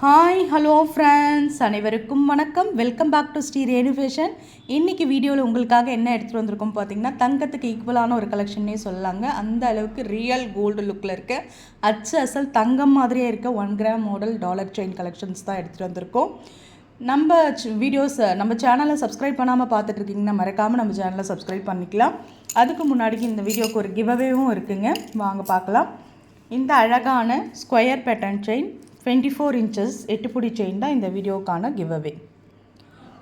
Hi hello friends, அனைவருக்கும் வணக்கம். Welcome back to Sri Renu fashion. இன்றைக்கி வீடியோவில் உங்களுக்காக என்ன எடுத்துகிட்டு வந்திருக்கோம் பார்த்தீங்கன்னா, தங்கத்துக்கு ஈக்குவலான ஒரு கலெக்ஷன்னே சொல்லலாங்க. அந்த அளவுக்கு ரியல் கோல்டு லுக்கில் இருக்க அச்சு அசல் தங்கம் மாதிரியே இருக்க 1 gram model dollar chain collections தான் எடுத்துகிட்டு வந்திருக்கோம். நம்ம நம்ம சேனலை சப்ஸ்கிரைப் பண்ணாமல் பார்த்துட்ருக்கீங்கன்னா மறக்காமல் நம்ம சேனலை சப்ஸ்கிரைப் பண்ணிக்கலாம். அதுக்கு முன்னாடி இந்த வீடியோக்கு ஒரு கிவ்அவேவும் இருக்குங்க, வாங்க பார்க்கலாம். இந்த அழகான ஸ்கொயர் பேட்டர்ன் செயின் 24 இன்ச்சஸ் 8 புடி செயின் தான் இந்த வீடியோக்கான கிவ்அவே.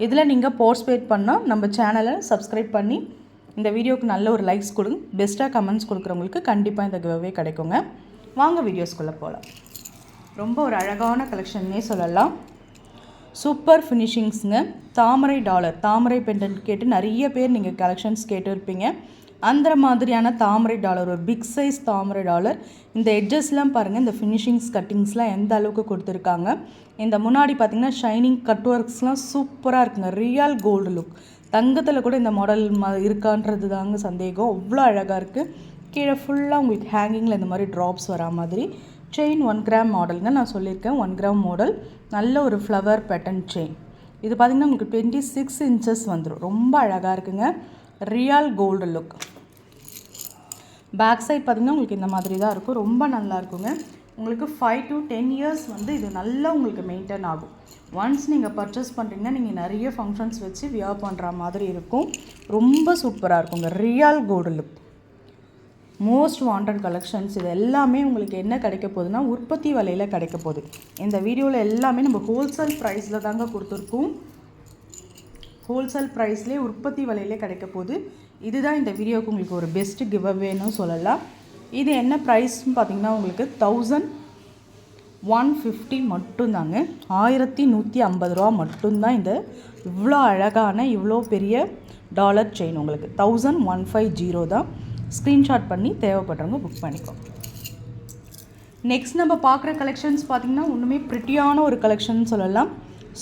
இதில் நீங்கள் பார்ட்டிசிபேட் பண்ணால் நம்ம சேனலை சப்ஸ்கிரைப் பண்ணி இந்த வீடியோக்கு நல்ல ஒரு லைக்ஸ் கொடுங்க. பெஸ்ட்டாக கமெண்ட்ஸ் கொடுக்குறவங்களுக்கு கண்டிப்பாக இந்த கிவ்அவே கிடைக்குங்க. வாங்க வீடியோஸ்குள்ளே போகலாம். ரொம்ப ஒரு அழகான கலெக்ஷன்னே சொல்லலாம். சூப்பர் ஃபினிஷிங்ஸுங்க. தாமரை டாலர், தாமரை பெண்டன்ட் கேட்டு நிறைய பேர் நீங்கள் கலெக்ஷன்ஸ் கேட்டுருப்பீங்க. அந்த மாதிரியான தாமரை டாலர், ஒரு பிக் சைஸ் தாமரை டாலர். இந்த எட்ஜஸ்லாம் பாருங்கள், இந்த ஃபினிஷிங்ஸ் கட்டிங்ஸ்லாம் எந்த அளவுக்கு கொடுத்துருக்காங்க. இந்த முன்னாடி பார்த்திங்கன்னா ஷைனிங் கட் ஒர்க்ஸ்லாம் சூப்பராக இருக்குங்க. Real gold look. தங்கத்தில் கூட இந்த மாடல் இருக்கான்றது தாங்க சந்தேகம். அவ்வளோ அழகாக இருக்குது. கீழே ஃபுல்லாக உங்களுக்கு ஹேங்கிங்கில் இந்த மாதிரி ட்ராப்ஸ் வரா மாதிரி செயின் 1 கிராம் மாடலுங்க. நான் சொல்லியிருக்கேன் 1 கிராம் மாடல். நல்ல ஒரு ஃப்ளவர் பேட்டர்ன் செயின். இது பார்த்திங்கன்னா உங்களுக்கு 26 இன்ச்சஸ் வந்துடும். ரொம்ப அழகாக இருக்குங்க. Real gold look. Back side பார்த்திங்கன்னா உங்களுக்கு இந்த மாதிரி தான் இருக்கும். ரொம்ப நல்லா இருக்குங்க. உங்களுக்கு 5 to 10 இயர்ஸ் இது நல்லா உங்களுக்கு மெயின்டைன் ஆகும். ஒன்ஸ் நீங்கள் பர்ச்சேஸ் பண்ணுறீங்கன்னா நீங்கள் நிறைய ஃபங்க்ஷன்ஸ் வச்சு வியர் பண்ணுற மாதிரி இருக்கும். ரொம்ப சூப்பராக இருக்குங்க. Real gold look. Most wanted collections. இது எல்லாமே உங்களுக்கு என்ன கிடைக்க போகுதுன்னா உற்பத்தி விலையில் கிடைக்க போகுது. இந்த வீடியோவில் எல்லாமே நம்ம ஹோல்சேல் ப்ரைஸில் தாங்க கொடுத்துருக்கோம். ஹோல்சேல் ப்ரைஸ்லேயே உற்பத்தி விலையிலே கிடைக்க போகுது. இதுதான் இந்த வீடியோவுக்கு உங்களுக்கு ஒரு பெஸ்ட்டு கிவ்அவேன்னு சொல்லலாம். இது என்ன ப்ரைஸ்ன்னு பார்த்தீங்கன்னா உங்களுக்கு 1150 மட்டும்தாங்க. 1150 ரூபா மட்டும்தான். இந்த இவ்வளோ அழகான இவ்வளோ பெரிய டாலர் செயின் உங்களுக்கு 1150 தான். ஸ்க்ரீன்ஷாட் பண்ணி தேவைப்படுறவங்க புக் பண்ணிக்கோ. நெக்ஸ்ட் நம்ம பார்க்குற கலெக்ஷன்ஸ் பார்த்திங்கன்னா ஒன்றுமே ப்ரிட்டியான ஒரு கலெக்ஷன் சொல்லலாம்.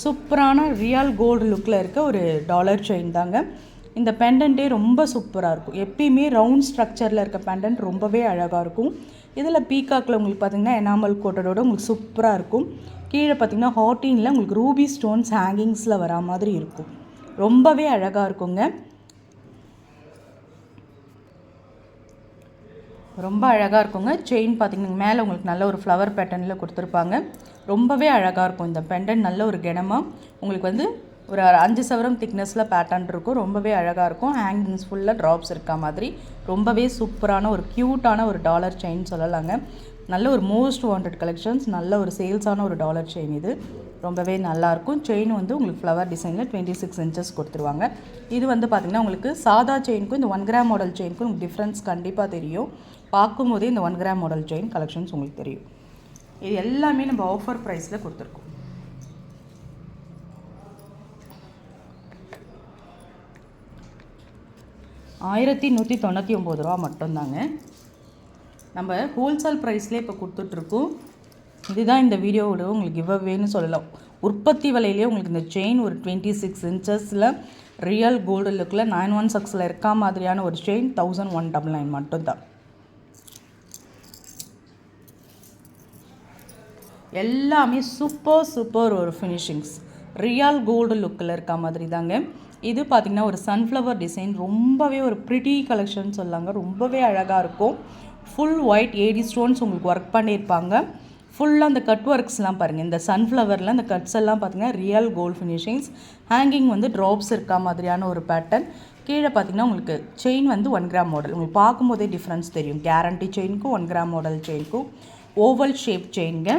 சூப்பரான ரியல் கோல்டு லுக்கில் இருக்க ஒரு டாலர் செயின் தாங்க. இந்த பெண்டன்ட்டே ரொம்ப சூப்பராக இருக்கும். எப்பயுமே ரவுண்ட் ஸ்ட்ரக்சரில் இருக்க பெண்டன்ட் ரொம்பவே அழகாக இருக்கும். இதில் பீகாக்கில் உங்களுக்கு பார்த்திங்கன்னா எனாமல் கோட்டடோட உங்களுக்கு சூப்பராக இருக்கும். கீழே பார்த்திங்கன்னா ஹார்டினில் உங்களுக்கு ரூபி ஸ்டோன்ஸ் ஹேங்கிங்ஸில் வரா மாதிரி இருக்கும். ரொம்பவே அழகாக இருக்குங்க. ரொம்ப அழகாக இருக்குங்க. செயின் பார்த்திங்கன்னா மேலே உங்களுக்கு நல்ல ஒரு ஃப்ளவர் பேட்டர்னில் கொடுத்துருப்பாங்க. ரொம்பவே அழகாக இருக்கும். இந்த பெண்டன்ட் நல்ல ஒரு கனமாக உங்களுக்கு ஒரு 5 சவரம் திக்னஸில் பேட்டர்ன் இருக்கும். ரொம்பவே அழகாக இருக்கும். ஹேங்கிங்ஸ் ஃபுல்லாக ட்ராப்ஸ் இருக்கா மாதிரி ரொம்பவே சூப்பரான ஒரு க்யூட்டான ஒரு டாலர் செயின் சொல்லலாங்க. நல்ல ஒரு மோஸ்ட் வாண்டட் கலெக்ஷன்ஸ். நல்ல ஒரு சேல்ஸான ஒரு டாலர் செயின். இது ரொம்பவே நல்லாயிருக்கும். செயின் உங்களுக்கு ஃப்ளவர் டிசைனில் 26 இன்ச்சஸ் கொடுத்துருவாங்க. இது பார்த்திங்கன்னா உங்களுக்கு சாதா செயினுக்கும் இந்த 1 கிராம் மாடல் செயினுக்கும் உங்களுக்கு டிஃப்ரென்ஸ் கண்டிப்பாக தெரியும். பார்க்கும்போதே இந்த 1 கிராம் மாடல் செயின் கலெக்ஷன்ஸ் உங்களுக்கு தெரியும். இது எல்லாமே நம்ம ஆஃபர் ப்ரைஸில் கொடுத்துருக்கோம். ₹1199 மட்டும்தாங்க. நம்ம ஹோல்சேல் ப்ரைஸ்லேயே இப்போ கொடுத்துட்ருக்கோம். இதுதான் இந்த வீடியோவோட உங்களுக்கு கிவ்அவேன்னு சொல்லலாம். உற்பத்தி விலையிலே உங்களுக்கு இந்த செயின் ஒரு 26 இன்ச்சஸில் ரியல் கோல்டு லுக்கில் 916 இருக்கா மாதிரியான ஒரு செயின் 1199 மட்டும்தான். எல்லாமே சூப்பர் ஒரு ஃபினிஷிங்ஸ். ரியல் கோல்டு லுக்கில் இருக்க மாதிரி தாங்க. இது பார்த்திங்கன்னா ஒரு சன்ஃப்ளவர் டிசைன். ரொம்பவே ஒரு ப்ரிட்டி கலெக்ஷன் சொல்லாங்க. ரொம்பவே அழகாக இருக்கும். ஃபுல் ஒயிட் ஏடி ஸ்டோன்ஸ் உங்களுக்கு ஒர்க் பண்ணியிருப்பாங்க. ஃபுல்லாக அந்த கட் ஒர்க்ஸ்லாம் பாருங்கள். இந்த சன்ஃப்ளவரில் அந்த கட்ஸ் எல்லாம் பார்த்திங்கன்னா real gold finishings. Hanging drops இருக்கா மாதிரியான ஒரு பேட்டர்ன். கீழே பார்த்திங்கன்னா உங்களுக்கு செயின் 1 கிராம் மாடல். உங்களுக்கு பார்க்கும்போதே டிஃப்ரென்ஸ் தெரியும். கேரண்டி செயினுக்கும் 1 கிராம் மாடல் செயினுக்கும். ஓவல் ஷேப் செயின்ங்க.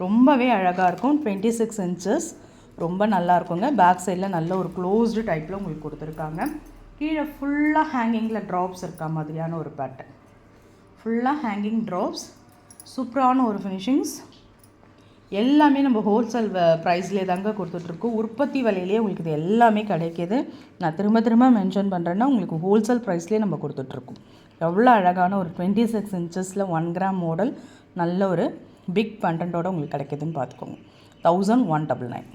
ரொம்பவே அழகாக இருக்கும். 26 இன்ச்சஸ். ரொம்ப நல்லா இருக்குங்க. பேக் சைடில் நல்ல ஒரு க்ளோஸ்டு டைப்பில் உங்களுக்கு கொடுத்துருக்காங்க. கீழே ஃபுல்லாக ஹேங்கிங்கில் ட்ராப்ஸ் இருக்கா மாதிரியான ஒரு பேட்டர்ன். ஃபுல்லாக ஹேங்கிங் ட்ராப்ஸ். சூப்பரான ஒரு ஃபினிஷிங்ஸ். எல்லாமே நம்ம ஹோல்சேல் ப்ரைஸ்லேயே தாங்க கொடுத்துட்ருக்கோம். உற்பத்தி விலையிலே உங்களுக்கு இது எல்லாமே கிடைக்கிது. நான் திரும்ப மென்ஷன் பண்ணுறேன்னா உங்களுக்கு ஹோல்சேல் ப்ரைஸ்லேயே நம்ம கொடுத்துட்ருக்கோம். எவ்வளோ அழகான ஒரு 26 இன்ச்சஸில் 1 கிராம் மாடல் நல்ல ஒரு பிக் பெண்டன்ட்டோட உங்களுக்கு கிடைக்கிதுன்னு பார்த்துக்கோங்க. 1199.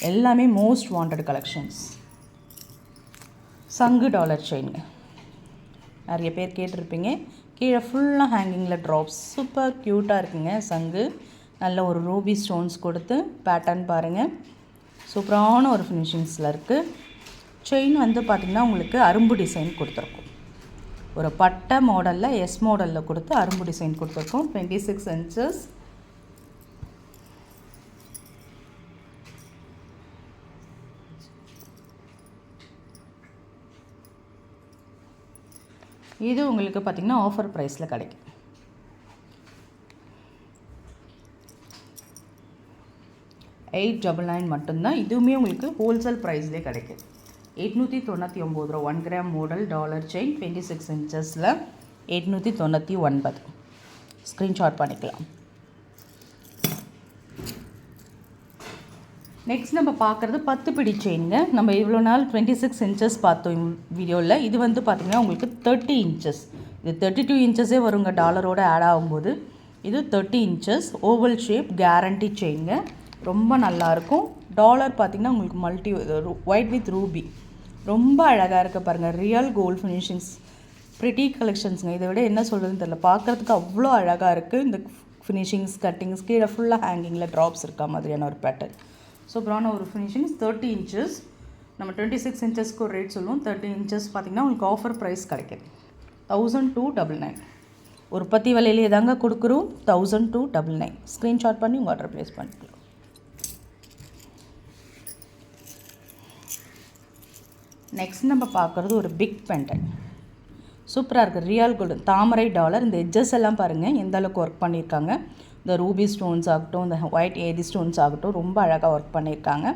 எல்லாமே மோஸ்ட் வாண்டட் கலெக்ஷன்ஸ். சங்கு டாலர் செயினுங்க. நிறைய பேர் கேட்டிருப்பீங்க. கீழே ஃபுல்லாக ஹேங்கிங்கில் ட்ராப்ஸ். சூப்பர் க்யூட்டாக இருக்குங்க. சங்கு நல்ல ஒரு ரூபி ஸ்டோன்ஸ் கொடுத்து பேட்டர்ன் பாருங்கள், சூப்பரான ஒரு ஃபினிஷிங்ஸில் இருக்குது. செயின் வந்து பார்த்திங்கன்னா உங்களுக்கு அரும்பு டிசைன் கொடுத்துருக்கோம். ஒரு பட்டை மாடலில் எஸ் மாடலில் கொடுத்து அரும்பு டிசைன் கொடுத்துருக்கோம். 26 inches. இது உங்களுக்கு பார்த்திங்கன்னா ஆஃபர் ப்ரைஸில் கிடைக்கும். 899 மட்டும்தான். இதுவுமே உங்களுக்கு ஹோல்சேல் ப்ரைஸ்லேயே கிடைக்கும். 899 ரூபா. 1 gram model dollar chain 26 inchஸில் 899. Screenshot பண்ணிக்கலாம். நெக்ஸ்ட் நம்ம பார்க்குறது 10 பிடி செயினுங்க. நம்ம இவ்வளோ நாள் 26 inches பார்த்தோம் வீடியோவில். இது வந்து பார்த்திங்கன்னா உங்களுக்கு 30 inches. இது 32 inchஸே வருங்க டாலரோடு ஆட் ஆகும்போது. இது 30 inches ஓவல் ஷேப் கேரண்டி செயினுங்க. ரொம்ப நல்லாயிருக்கும். டாலர் பார்த்திங்கன்னா உங்களுக்கு மல்டி ஒயிட் வித் ரூபி ரொம்ப அழகாக இருக்க பாருங்கள். ரியல் கோல்டு ஃபினிஷிங்ஸ் ப்ரிட்டி கலெக்ஷன்ஸுங்க. இதை விட என்ன சொல்கிறதுன்னு தெரியல, பார்க்குறதுக்கு அவ்வளோ அழகாக இருக்குது. இந்த ஃபினிஷிங்ஸ் கட்டிங்ஸ் கீழே ஃபுல்லாக ஹேங்கிங்கில் ட்ராப்ஸ் இருக்கா மாதிரியான ஒரு பேட்டர்ன். சூப்பரான ஒரு ஃபினிஷிங்ஸ். 30 inches. நம்ம 26 inchesக்கு ஒரு ரேட் சொல்லுவோம். 30 inches பார்த்திங்கன்னா உங்களுக்கு ஆஃபர் ப்ரைஸ் கிடைக்கிது 1299. ஒரு பத்தி விலையிலே தாங்க கொடுக்குறோம். 1299. ஸ்க்ரீன்ஷாட் பண்ணி உங்கள் ஆர்டர் ப்ளேஸ் பண்ணிக்கலாம். நெக்ஸ்ட் நம்ம பார்க்குறது ஒரு பிக் பெண்டன்ட். சூப்பராக இருக்குது. ரியல் கோல்டு தாமரை டாலர். இந்த எட்ஜஸ் எல்லாம் பாருங்கள் எந்த அளவுக்கு ஒர்க் பண்ணியிருக்காங்க. இந்த ரூபி ஸ்டோன்ஸ் ஆகட்டும், இந்த ஒயிட் ஏடி ஸ்டோன்ஸ் ஆகட்டும் ரொம்ப அழகாக ஒர்க் பண்ணியிருக்காங்க.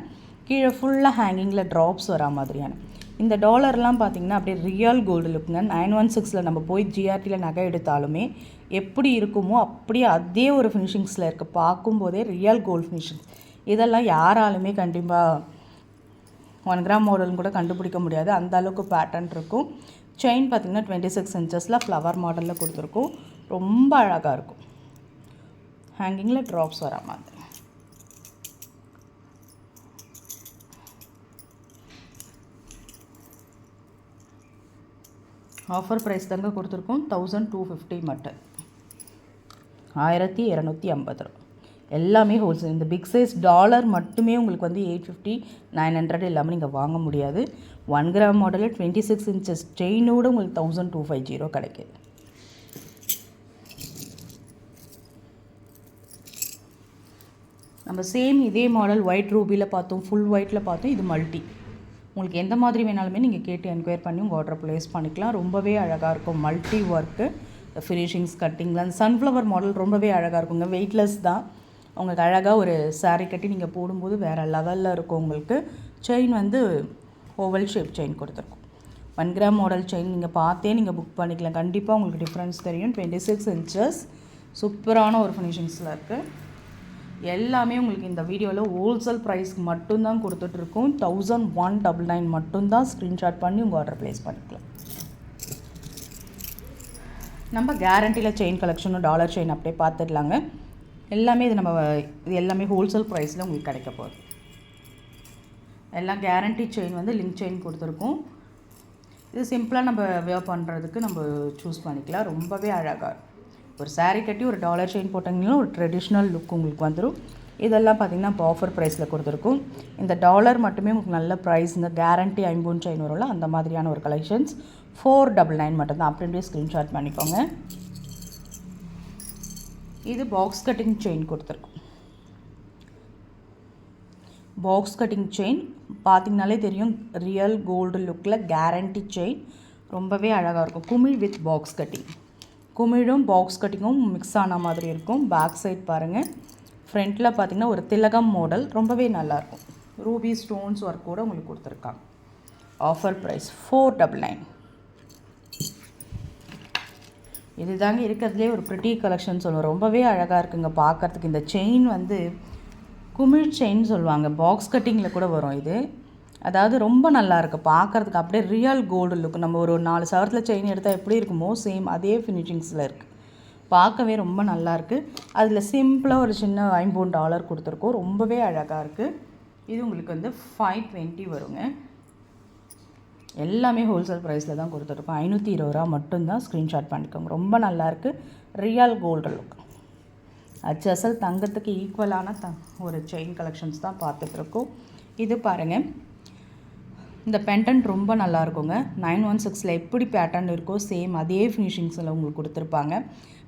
கீழே ஃபுல்லாக ஹேங்கிங்கில் ட்ராப்ஸ் வரா மாதிரியான இந்த டாலர்லாம் பார்த்திங்கன்னா அப்படியே ரியல் கோல்டு லுக்குங்க. 916 நம்ம போய் ஜிஆர்டியில் நகை எடுத்தாலுமே எப்படி இருக்குமோ அப்படியே அதே ஒரு ஃபினிஷிங்ஸில் இருக்குது. பார்க்கும்போதே ரியல் கோல்டு ஃபினிஷிங்ஸ். இதெல்லாம் யாராலுமே கண்டிப்பாக 1 கிராம் மாடல்னு கூட கண்டுபிடிக்க முடியாது. அந்த அளவுக்கு பேட்டர்ன் இருக்கும். செயின் பார்த்திங்கன்னா 26 inchஸில் ஃப்ளவர் மாடலில் கொடுத்துருக்கோம். ரொம்ப அழகாக இருக்கும். ஹேங்கிங்கில் ட்ராப்ஸ் வர மாதிரி. ஆஃபர் ப்ரைஸ் தாங்க கொடுத்துருக்கோம். 1250 மட்டும். 1250 ரூபா. எல்லாமே ஹோல்சேல். இந்த பிக் சைஸ் டாலர் மட்டுமே உங்களுக்கு வந்து 850 900 இல்லாமல் நீங்கள் வாங்க முடியாது. 1 கிராம் மாடலில் 26 inches செயினோடு உங்களுக்கு 1250 கிடைக்கிது. நம்ம சேம் இதே மாடல் ஒயிட் ரூபியில் பார்த்தோம், ஃபுல் ஒயிட்டில் பார்த்தோம். இது மல்டி. உங்களுக்கு எந்த மாதிரி வேணாலுமே நீங்கள் கேட்டு என்கொயர் பண்ணி உங்கள் ஆர்டர் ப்ளேஸ் பண்ணிக்கலாம். ரொம்பவே அழகாக இருக்கும். மல்டி ஒர்க்கு ஃபினிஷிங்ஸ் கட்டிங்லாம். சன்ஃப்ளவர் மாடல் ரொம்பவே அழகாக இருக்குங்க. வெயிட்லெஸ் தான். உங்களுக்கு அழகாக ஒரு சாரீ கட்டி நீங்கள் போடும்போது வேறு லெவலில் இருக்கும். உங்களுக்கு செயின் வந்து ஓவல் ஷேப் செயின் கொடுத்துருக்கும். 1 கிராம் மாடல் செயின் நீங்கள் பார்த்தே நீங்கள் புக் பண்ணிக்கலாம். கண்டிப்பாக உங்களுக்கு டிஃப்ரென்ஸ் தெரியும். 26 inches சூப்பரான ஒரு ஃபினிஷிங்ஸில் இருக்குது. எல்லாமே உங்களுக்கு இந்த வீடியோவில் ஹோல்சேல் ப்ரைஸ்க்கு மட்டும்தான் கொடுத்துட்ருக்கோம். 1199 மட்டும்தான். ஸ்க்ரீன்ஷாட் பண்ணி உங்கள் ஆர்டர் ப்ளேஸ் பண்ணிக்கலாம். நம்ம கேரண்டியில் செயின் கலெக்ஷனும் டாலர் செயின் அப்படியே பார்த்துடலாங்க. எல்லாமே இது எல்லாமே ஹோல்சேல் ப்ரைஸில் உங்களுக்கு கிடைக்க போகுது. எல்லாம் கேரண்டி செயின் வந்து லிங்க் செயின் கொடுத்துருக்கோம். இது சிம்பிளாக நம்ம வேர் பண்ணுறதுக்கு நம்ம சூஸ் பண்ணிக்கலாம். ரொம்பவே அழகாக ஒரு சாரீ கட்டி ஒரு டாலர் செயின் போட்டிங்கன்னா ஒரு ட்ரெடிஷ்னல் லுக் உங்களுக்கு வந்துடும். இதெல்லாம் பார்த்திங்கன்னா இப்போ ஆஃபர் ப்ரைஸில் கொடுத்துருக்கும். இந்த டாலர் மட்டுமே உங்களுக்கு நல்ல ப்ரைஸ். இந்த கேரண்டி 50 செயின் வரும்ல அந்த மாதிரியான ஒரு கலெக்ஷன்ஸ் 499 மட்டும்தான். அப்படியே ஸ்க்ரீன்ஷாட் பண்ணிக்கோங்க. இது பாக்ஸ் கட்டிங் செயின் கொடுத்துருக்கும். பாக்ஸ் கட்டிங் செயின் பார்த்திங்கனாலே தெரியும். ரியல் கோல்டு லுக்கில் கேரண்டி செயின் ரொம்பவே அழகாக இருக்கும். குமிழ் வித் பாக்ஸ் கட்டிங். குமிழும் பாக்ஸ் கட்டிங்கும் மிக்ஸ் ஆன மாதிரி இருக்கும். பேக் சைட் பாருங்கள். ஃப்ரண்ட்டில் பார்த்திங்கன்னா ஒரு திலகம் மாடல் ரொம்பவே நல்லாயிருக்கும். ரூபி ஸ்டோன்ஸ் ஒர்க் கூட உங்களுக்கு கொடுத்துருக்காங்க. Offer price 499. இது தாங்க இருக்கிறதுலே ஒரு ப்ரிட்டி கலெக்ஷன் சொல்லுவோம். ரொம்பவே அழகாக இருக்குங்க பார்க்குறதுக்கு. இந்த செயின் வந்து குமிழ் செயின் சொல்லுவாங்க. பாக்ஸ் கட்டிங்கில் கூட வரும் இது. அதாவது ரொம்ப நல்லா இருக்குது பார்க்குறதுக்கு. அப்படியே ரியல் கோல்டு லுக். நம்ம ஒரு 4 சவரத்தில் செயின் எடுத்தால் எப்படி இருக்குமோ சேம் அதே ஃபினிஷிங்ஸில் இருக்குது. பார்க்கவே ரொம்ப நல்லாயிருக்கு. அதில் சிம்பிளாக ஒரு சின்ன $50 கொடுத்துருக்கோம். ரொம்பவே அழகாக இருக்குது. இது உங்களுக்கு வந்து 520 வருங்க. எல்லாமே ஹோல்சேல் ப்ரைஸில் தான் கொடுத்துருக்கோம். 520 ரூபா மட்டும்தான். ஸ்க்ரீன்ஷாட் பண்ணிக்கோங்க. ரொம்ப நல்லாயிருக்கு. Real gold look. அச்சசல் தங்கத்துக்கு ஈக்குவலான ஒரு செயின் கலெக்ஷன்ஸ் தான் பார்த்துட்ருக்கோம். இது பாருங்கள், இந்த பெண்டன்ட் ரொம்ப நல்லா இருக்குங்க. 916 எப்படி பேட்டர்ன் இருக்கோ சேம் அதே ஃபினிஷிங்ஸில் உங்களுக்கு கொடுத்துருப்பாங்க.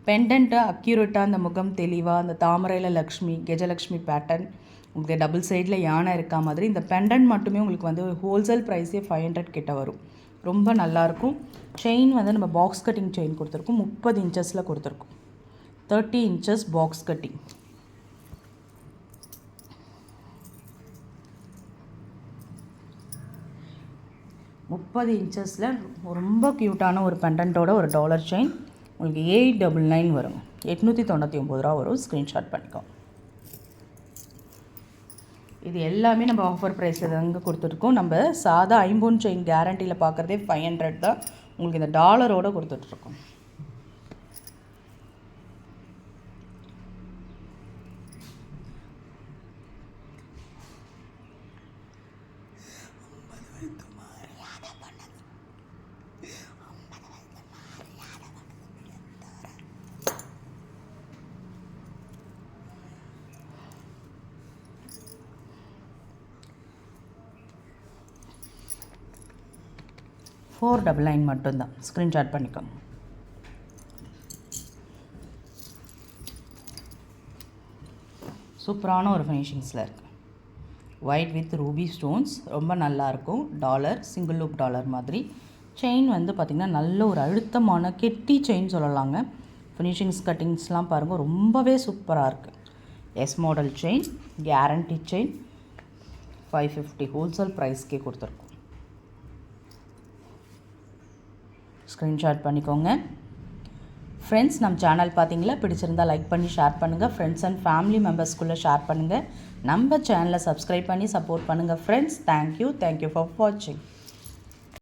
பெண்டன்ட்டு அக்யூரேட்டாக அந்த முகம் தெளிவாக அந்த தாமரையில் லக்ஷ்மி கஜலக்ஷ்மி பேட்டர்ன், உங்களுக்கு டபுள் சைடில் யானை இருக்கா மாதிரி. இந்த பெண்டன்ட் மட்டுமே உங்களுக்கு வந்து ஹோல்சேல் ப்ரைஸே 500 கிட்ட வரும். ரொம்ப நல்லாயிருக்கும். செயின் வந்து நம்ம பாக்ஸ் கட்டிங் செயின் கொடுத்துருக்கோம். 30 இன்ச்சஸில் கொடுத்துருக்கோம். 30 inches பாக்ஸ் கட்டிங். முப்பது இன்ச்சஸில் ரொம்ப க்யூட்டான ஒரு பெண்டன்ட்டோட ஒரு டாலர் செயின் உங்களுக்கு 899 வரும். 899 ரூபா வரும். ஸ்க்ரீன்ஷாட் பண்ணிக்கோ. இது எல்லாமே நம்ம ஆஃபர் ப்ரைஸில் தாங்க கொடுத்துருக்கோம். நம்ம சாதா ஐம்பொன் செயின் கேரண்டியில் பார்க்குறதே 500 தான். உங்களுக்கு இந்த டாலரோடு கொடுத்துட்ருக்கோம். $499 மட்டும்தான். ஸ்க்ரீன்ஷாட் பண்ணிக்கோங்க. சூப்பரான ஒரு ஃபினிஷிங்ஸில் இருக்குது. ஒயிட் வித் ரூபி ஸ்டோன்ஸ் ரொம்ப நல்லாயிருக்கும். டாலர் சிங்கிள் லூப் டாலர் மாதிரி. செயின் வந்து பார்த்திங்கன்னா நல்ல ஒரு அழுத்தமான கெட்டி செயின் சொல்லலாங்க. ஃபினிஷிங்ஸ் கட்டிங்ஸ்லாம் பாருங்கள், ரொம்பவே சூப்பராக இருக்குது. S model chain, guarantee chain, 550 wholesale ப்ரைஸ்க்கே கொடுத்துருக்கோம். ஸ்க்ரீன்ஷாட் பண்ணிக்கோங்க. ஃப்ரெண்ட்ஸ், நம்ம சேனல் பார்த்தீங்களா, பிடிச்சிருந்தால் லைக் பண்ணி ஷேர் பண்ணுங்கள். ஃப்ரெண்ட்ஸ் அண்ட் ஃபேமிலி மெம்பர்ஸ்குள்ளே ஷேர் பண்ணுங்கள். நம்ம சேனலை சப்ஸ்கிரைப் பண்ணி சப்போர்ட் பண்ணுங்கள் ஃப்ரெண்ட்ஸ். தேங்க்யூ ஃபார் வாட்சிங்.